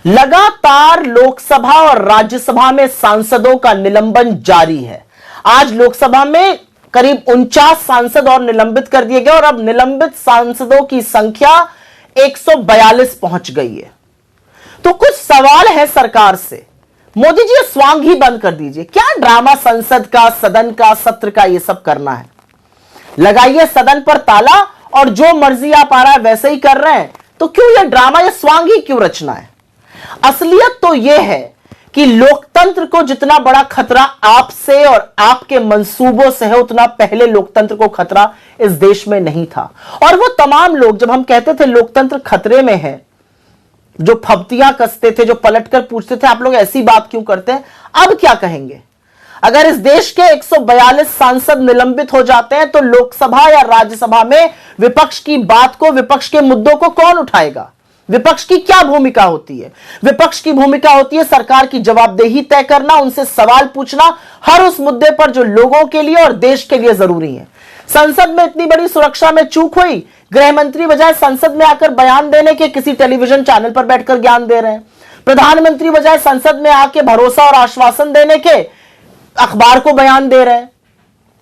लगातार लोकसभा और राज्यसभा में सांसदों का निलंबन जारी है। आज लोकसभा में करीब 49 सांसद और निलंबित कर दिए गए और अब निलंबित सांसदों की संख्या 142 पहुंच गई है। तो कुछ सवाल है सरकार से, मोदी जी स्वांग ही बंद कर दीजिए। क्या ड्रामा संसद का, सदन का, सत्र का ये सब करना है? लगाइए सदन पर ताला और जो मर्जी आप आ रहा है वैसे ही कर रहे हैं, तो क्यों ये ड्रामा, ये स्वांग ही क्यों रचना है? असलियत तो यह है कि लोकतंत्र को जितना बड़ा खतरा आपसे और आपके मंसूबों से है, उतना पहले लोकतंत्र को खतरा इस देश में नहीं था। और वो तमाम लोग, जब हम कहते थे लोकतंत्र खतरे में है, जो फब्तियां कसते थे, जो पलटकर पूछते थे आप लोग ऐसी बात क्यों करते हैं, अब क्या कहेंगे? अगर इस देश के 142 सांसद निलंबित हो जाते हैं तो लोकसभा या राज्यसभा में विपक्ष की बात को, विपक्ष के मुद्दों को कौन उठाएगा? विपक्ष की क्या भूमिका होती है? विपक्ष की भूमिका होती है सरकार की जवाबदेही तय करना, उनसे सवाल पूछना हर उस मुद्दे पर जो लोगों के लिए और देश के लिए जरूरी है। संसद में इतनी बड़ी सुरक्षा में चूक हुई, गृह मंत्री बजाय संसद में आकर बयान देने के किसी टेलीविजन चैनल पर बैठकर ज्ञान दे रहे हैं। प्रधानमंत्री बजाय संसद में आके भरोसा और आश्वासन देने के अखबार को बयान दे रहे हैं।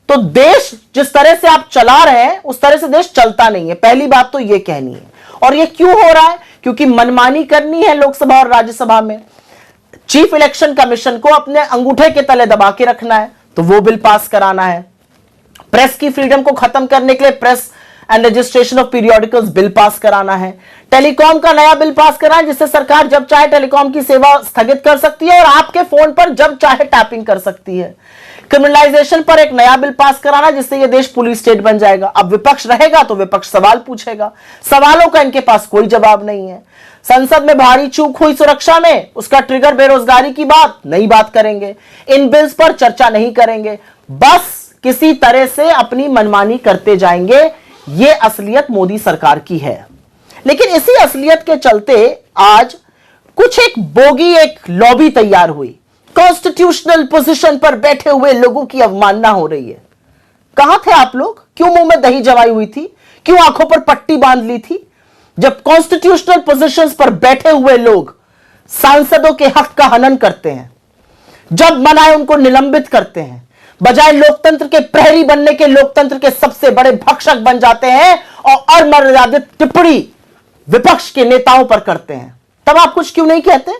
तो देश जिस तरह से आप चला रहे हैं उस तरह से देश चलता नहीं है। पहली बात तो यह कहनी है। और यह क्यों हो रहा है? क्योंकि मनमानी करनी है लोकसभा और राज्यसभा में। चीफ इलेक्शन कमीशन को अपने अंगूठे के तले दबा के रखना है, तो वो बिल पास कराना है। प्रेस की फ्रीडम को खत्म करने के लिए press and registration of periodicals bill pass कराना है। टेलीकॉम का नया बिल पास कराना है, जिससे सरकार जब चाहे टेलीकॉम की सेवा स्थगित कर सकती है और आपके फोन पर जब चाहे टैपिंग कर सकती है। क्रिमिनलाइजेशन पर एक नया बिल पास कराना, जिससे यह देश पुलिस स्टेट बन जाएगा। अब विपक्ष रहेगा तो विपक्ष सवाल पूछेगा, सवालों का इनके पास कोई जवाब नहीं है। संसद में भारी चूक हुई सुरक्षा में, उसका ट्रिगर बेरोजगारी की बात, नई बात करेंगे। इन बिल्स पर चर्चा नहीं करेंगे, बस किसी तरह से अपनी मनमानी करते जाएंगे। यह असलियत मोदी सरकार की है। लेकिन इसी असलियत के चलते आज कुछ एक बोगी, एक लॉबी तैयार हुई। कॉन्स्टिट्यूशनल पोजीशन पर बैठे हुए लोगों की अवमानना हो रही है। कहां थे आप लोग? क्यों मुंह में दही जमाई हुई थी? क्यों आंखों पर पट्टी बांध ली थी? जब कॉन्स्टिट्यूशनल पोजीशंस पर बैठे हुए लोग सांसदों के हक का हनन करते हैं, जब मनाए उनको निलंबित करते हैं, बजाय लोकतंत्र के प्रहरी बनने के लोकतंत्र के सबसे बड़े भक्षक बन जाते हैं और अमर्यादित टिप्पणी विपक्ष के नेताओं पर करते हैं, तब आप कुछ क्यों नहीं कहते?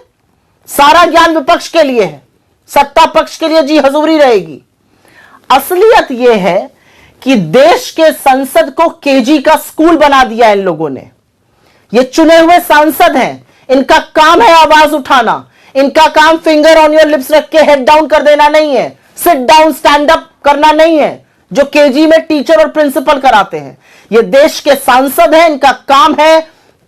सारा ज्ञान विपक्ष के लिए है, सत्ता पक्ष के लिए जी हजूरी रहेगी। असलियत यह है कि देश के संसद को केजी का स्कूल बना दिया इन लोगों ने। ये चुने हुए सांसद हैं, इनका काम है आवाज उठाना, इनका काम फिंगर ऑन योर लिप्स रख के हेड डाउन कर देना नहीं है, सिट डाउन स्टैंड अप करना नहीं है, जो केजी में टीचर और प्रिंसिपल कराते हैं। ये देश के सांसद हैं, इनका काम है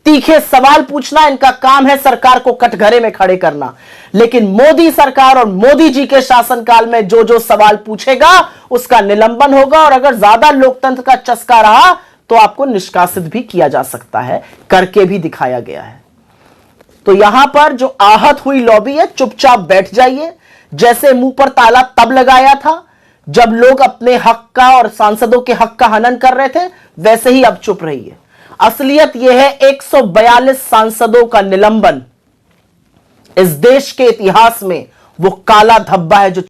तीखे सवाल पूछना, इनका काम है सरकार को कटघरे में खड़े करना। लेकिन मोदी सरकार और मोदी जी के शासनकाल में जो जो सवाल पूछेगा उसका निलंबन होगा, और अगर ज्यादा लोकतंत्र का चस्का रहा तो आपको निष्कासित भी किया जा सकता है, करके भी दिखाया गया है। तो यहां पर जो आहत हुई लॉबी है, चुपचाप बैठ जाइए। जैसे मुंह पर ताला तब लगाया था जब लोग अपने हक का और सांसदों के हक का हनन कर रहे थे, वैसे ही अब चुप रहिए। असलियत यह है 142 सांसदों का निलंबन इस देश के इतिहास में वो काला धब्बा है जो